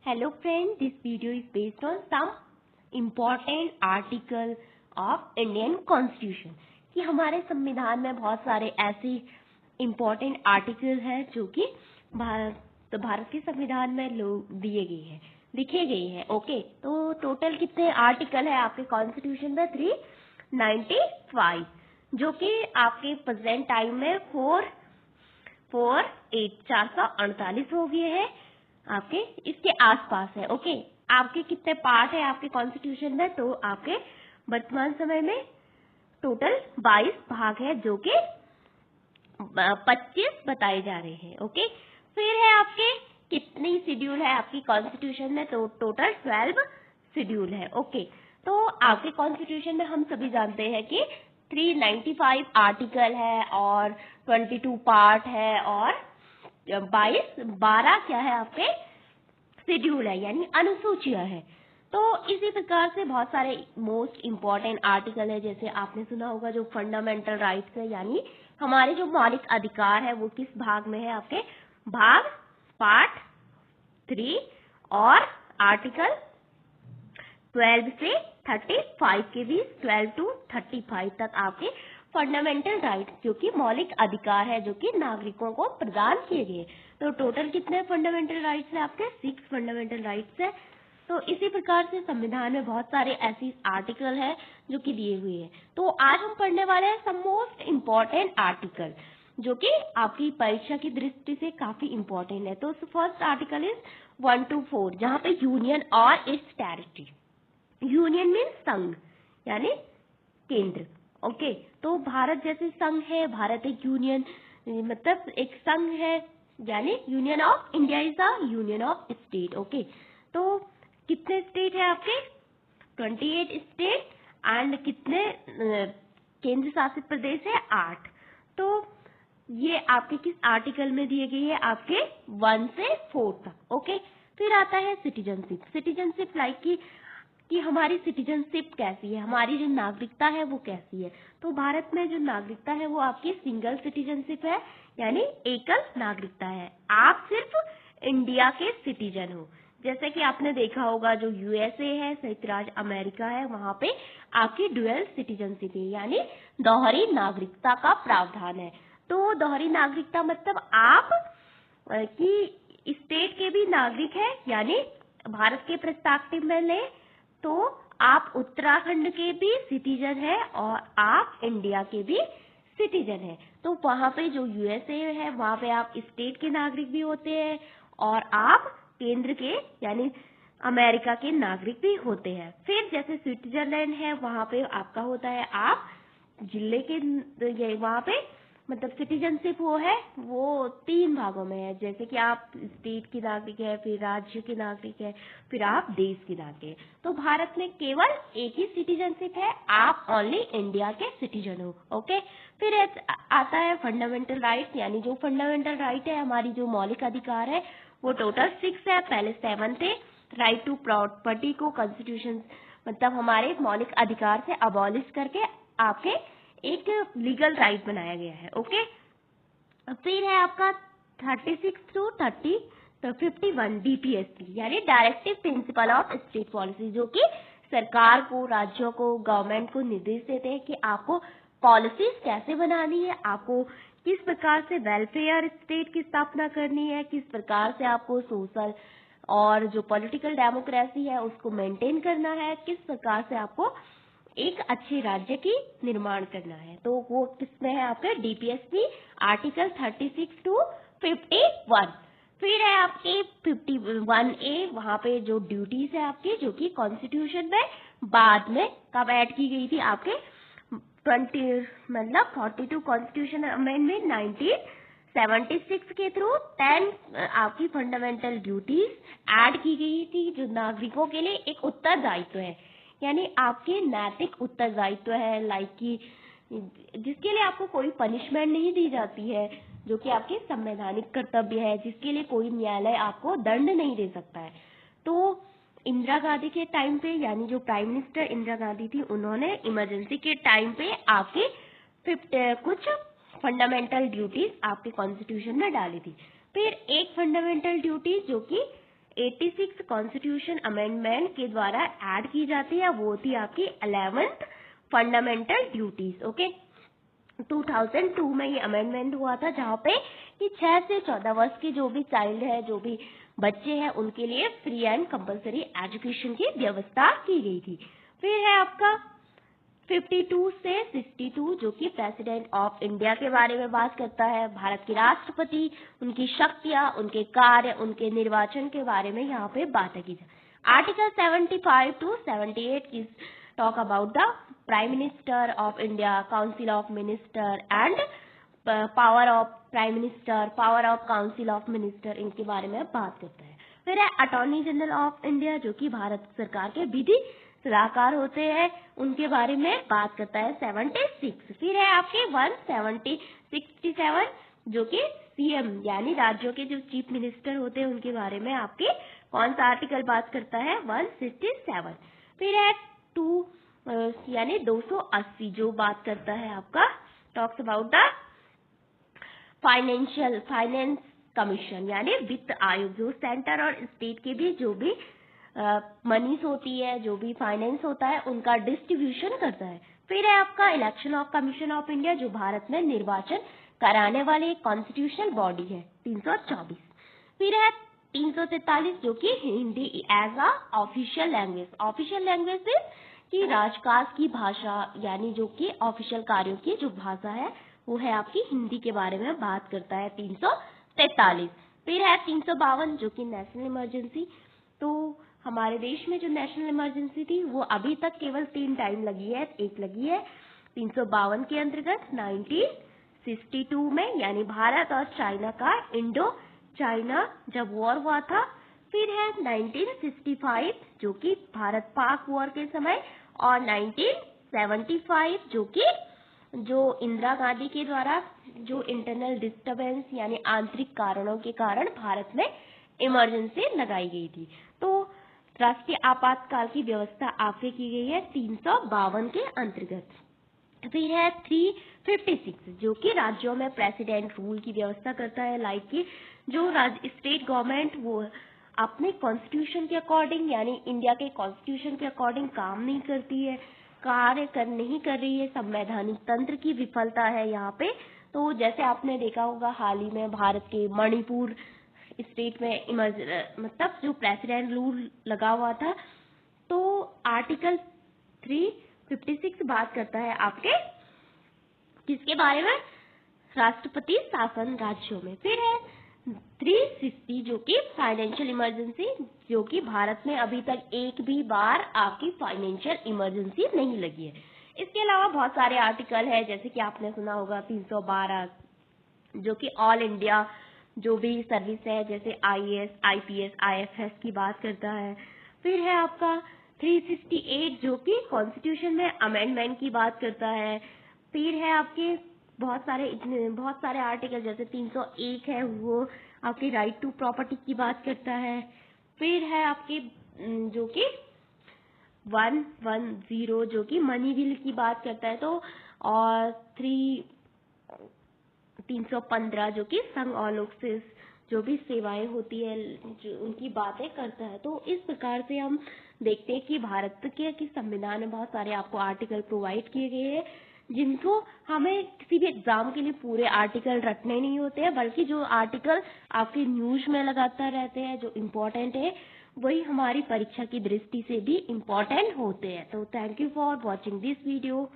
Hello friends, this video is based on some important article of Indian Constitution कि हमारे संविधान में बहुत सारे ऐसे important आर्टिकल हैं जो कि भारत के संविधान में दिए गए हैं, लिखे गए हैं। ओके, तो टोटल कितने आर्टिकल है आपके कॉन्स्टिट्यूशन में? 395, जो कि आपके प्रेजेंट टाइम में 448 हो गए हैं आपके, इसके आसपास है। ओके, आपके कितने पार्ट है आपके कॉन्स्टिट्यूशन में? तो आपके वर्तमान समय में टोटल 22 भाग है, जो कि 25 बताए जा रहे हैं। ओके, फिर है आपके कितनी शेड्यूल है आपकी कॉन्स्टिट्यूशन में? तो टोटल 12 शेड्यूल है। ओके, तो आपके कॉन्स्टिट्यूशन में हम सभी जानते हैं कि 395 आर्टिकल है और 22 पार्ट है और 12 क्या है आपके शेड्यूल है, यानी अनुसूचियां है। तो इसी प्रकार से बहुत सारे मोस्ट इम्पोर्टेंट आर्टिकल है, जैसे आपने सुना होगा जो फंडामेंटल राइट्स है, यानी हमारे जो मौलिक अधिकार है वो किस भाग में है आपके? भाग पार्ट 3 और आर्टिकल 12 से 35 के बीच, 12 to 35 तक आपके फंडामेंटल राइट्स जो कि मौलिक अधिकार है जो कि नागरिकों को प्रदान किए गए। तो टोटल कितने फंडामेंटल राइट्स है आपके? 6 फंडामेंटल राइट्स है। तो इसी प्रकार से संविधान में बहुत सारे ऐसी आर्टिकल है जो कि दिए हुए हैं। तो आज हम पढ़ने वाले हैं सम मोस्ट इम्पोर्टेंट आर्टिकल जो कि आपकी परीक्षा की दृष्टि से काफी इम्पोर्टेंट है। तो फर्स्ट आर्टिकल इज 1 to 4, जहाँ पे यूनियन और इट्स टेरिटरी। यूनियन मीन्स संघ, यानी केंद्र। ओके, तो भारत जैसे संघ है, भारत एक यूनियन मतलब एक संघ है, यानी union of India is the union of state. Okay, तो कितने स्टेट है आपके? 28 स्टेट एंड कितने केंद्र शासित प्रदेश है? 8। तो ये आपके किस आर्टिकल में दिए गए हैं? आपके 1 से 4 तक। ओके, फिर आता है सिटीजनशिप। सिटीजनशिप लाइक कि हमारी सिटीजनशिप कैसी है, हमारी जो नागरिकता है वो कैसी है। तो भारत में जो नागरिकता है वो आपकी सिंगल सिटीजनशिप है, यानी एकल नागरिकता है। आप सिर्फ इंडिया के सिटीजन हो। जैसे कि आपने देखा होगा जो यूएसए है, संयुक्त राज्य अमेरिका है, वहां पे आपकी डुअल सिटीजनशिप है, यानी दोहरी नागरिकता का प्रावधान है। तो दोहरी नागरिकता मतलब आप की स्टेट के भी नागरिक है, यानी भारत के पर्सपेक्टिव में ले तो आप उत्तराखंड के भी सिटीजन है और आप इंडिया के भी सिटीजन है। तो वहां पे जो यूएसए है वहां पे आप स्टेट के नागरिक भी होते हैं और आप केंद्र के यानी अमेरिका के नागरिक भी होते हैं। फिर जैसे स्विट्जरलैंड है, वहां पे आपका होता है आप जिले के, वहां पे मतलब सिटीजनशिप वो 3 भागों में है, जैसे कि आप स्टेट की नागरिक है, फिर राज्य के नागरिक है, फिर आप देश की नागरिक है। तो भारत में केवल एक ही सिटीजनशिप है, आप ओनली इंडिया के सिटीजन हो। ओके, फिर आता है फंडामेंटल राइट, यानी जो फंडामेंटल राइट है, हमारी जो मौलिक अधिकार है वो टोटल 6 है। पहले 7 थे। राइट टू प्रॉपर्टी को कॉन्स्टिट्यूशन मतलब हमारे मौलिक अधिकार से अबॉलिश करके आपके एक लीगल राइट बनाया गया है। ओके, फिर है आपका 36 to 51 डीपीएसपी, यानी directive principle of state policy, जो कि सरकार को, राज्यों को, गवर्नमेंट को निर्देश देते हैं कि आपको पॉलिसीज कैसे बनानी है, आपको किस प्रकार से वेलफेयर स्टेट की स्थापना करनी है, किस प्रकार से आपको सोशल और जो पॉलिटिकल डेमोक्रेसी है उसको मेंटेन करना है, किस प्रकार से आपको एक अच्छे राज्य की निर्माण करना है। तो वो किसमें है आपके? DPSP article 36 to 51। फिर है आपके 51A, वहां पे जो ड्यूटीज है आपकी, जो कि कॉन्स्टिट्यूशन में बाद में कब ऐड की गई थी आपके 42 कॉन्स्टिट्यूशन अमेंडमेंट 1976 के थ्रू 10 आपकी फंडामेंटल ड्यूटीज ऐड की गई थी, जो नागरिकों के लिए एक उत्तरदायित्व है, यानी आपके नैतिक उत्तरदायित्व है, लाइक कि जिसके लिए आपको कोई पनिशमेंट नहीं दी जाती है, जो कि आपके संवैधानिक कर्तव्य है, जिसके लिए कोई न्यायालय आपको दंड नहीं दे सकता है। तो इंदिरा गांधी के टाइम पे, यानी जो प्राइम मिनिस्टर इंदिरा गांधी थी, उन्होंने इमरजेंसी के टाइम पे आपके कुछ फंडामेंटल ड्यूटीज आपके कॉन्स्टिट्यूशन में डाली थी। फिर एक फंडामेंटल ड्यूटी जो कि 86 कॉन्स्टिट्यूशन अमेंडमेंट के द्वारा ऐड की जाती है, वो थी आपकी 11th फंडामेंटल ड्यूटीज। ओके, 2002 में ये अमेंडमेंट हुआ था, जहाँ पे कि 6 से 14 वर्ष के जो भी चाइल्ड है, जो भी बच्चे हैं, उनके लिए फ्री एंड कंपलसरी एजुकेशन की व्यवस्था की गई थी। फिर है आपका 52 से 62 जो कि प्रेसिडेंट ऑफ इंडिया के बारे में बात करता है, भारत के राष्ट्रपति, उनकी शक्तियां, उनके कार्य, उनके निर्वाचन के बारे में यहाँ पे बातें की जाए। आर्टिकल 75 to 78 की talk about the prime minister of India, council of minister and power of prime minister, power of council of minister, इनके बारे में बात करता है। फिर है अटॉर्नी जनरल ऑफ इंडिया, जो कि भारत सरकार के विधि सलाहकार होते हैं, उनके बारे में बात करता है 76। फिर है आपके 167 जो कि सीएम यानी राज्यों के जो चीफ मिनिस्टर होते हैं, उनके बारे में आपके कौन सा आर्टिकल बात करता है? 167। फिर है 2 यानी 280 जो बात करता है आपका talks about the finance commission यानी वित्त आयोग, जो सेंटर और स्टेट के भी जो भी मनीस होती है, जो भी फाइनेंस होता है, उनका डिस्ट्रीब्यूशन करता है। फिर है आपका election of commission of India, जो भारत में निर्वाचन कराने वाली एक कॉन्स्टिट्यूशनल बॉडी है, 324। फिर है 343 जो कि Hindi as a official language. Official language की राजकाज की भाषा यानी जो कि ऑफिशियल कार्यों की जो भाषा है, वो है आपकी हिंदी के बारे में बात करता है, 343। फिर है 352 जो कि नेशनल इमरजेंसी। तो हमारे देश में जो नेशनल इमरजेंसी थी, वो अभी तक केवल 3 टाइम लगी है। एक लगी है 352 के अंतर्गत 1962 में, यानी भारत और चाइना का इंडो चाइना जब वॉर हुआ था। फिर है 1965 जो कि भारत पाक वॉर के समय, और 1975 जो कि जो इंदिरा गांधी के द्वारा जो इंटरनल डिस्टरबेंस यानी आंतरिक कारणों के कारण भारत में इमरजेंसी लगाई गई थी। तो राष्ट्रीय आपातकाल की व्यवस्था आपसे की गई है 352 के अंतर्गत। फिर है 356 जो कि राज्यों में प्रेसिडेंट रूल की व्यवस्था करता है, लाइक कि जो स्टेट गवर्नमेंट वो अपने कॉन्स्टिट्यूशन के अकॉर्डिंग यानी इंडिया के कॉन्स्टिट्यूशन के अकॉर्डिंग काम नहीं करती है, नहीं कर रही है, संवैधानिक तंत्र की विफलता है यहाँ पे। तो जैसे आपने देखा होगा हाल ही में भारत के मणिपुर स्टेट में मतलब जो प्रेसिडेंट रूल लगा हुआ था, तो आर्टिकल 356 बात करता है आपके किसके बारे में? राष्ट्रपति शासन राज्यों में। फिर है 360 जो कि फाइनेंशियल इमरजेंसी, जो कि भारत में अभी तक एक भी बार आपकी फाइनेंशियल इमरजेंसी नहीं लगी है। इसके अलावा बहुत सारे आर्टिकल है, जैसे कि आपने सुना होगा 312 जो कि ऑल इंडिया जो भी सर्विस है, जैसे आईएएस, आईपीएस, आईएफएस की बात करता है। फिर है आपका 368 जो कि कॉन्स्टिट्यूशन में अमेंडमेंट की बात करता है। फिर है आपके बहुत सारे आर्टिकल, जैसे 301 है, वो आपके राइट टू प्रॉपर्टी की बात करता है। फिर है आपके जो कि 110 जो कि मनी बिल की बात करता है, तो और 315 जो कि संघ और लोकसेस जो भी सेवाएं होती है, जो उनकी बातें करता है। तो इस प्रकार से हम देखते हैं कि भारत के संविधान में बहुत सारे आपको आर्टिकल प्रोवाइड किए गए हैं, जिनको हमें किसी भी एग्जाम के लिए पूरे आर्टिकल रटने नहीं होते हैं, बल्कि जो आर्टिकल आपके न्यूज में लगातार रहते हैं, जो इम्पोर्टेंट है, वही हमारी परीक्षा की दृष्टि से भी इम्पोर्टेंट होते हैं। तो thank you for watching this video.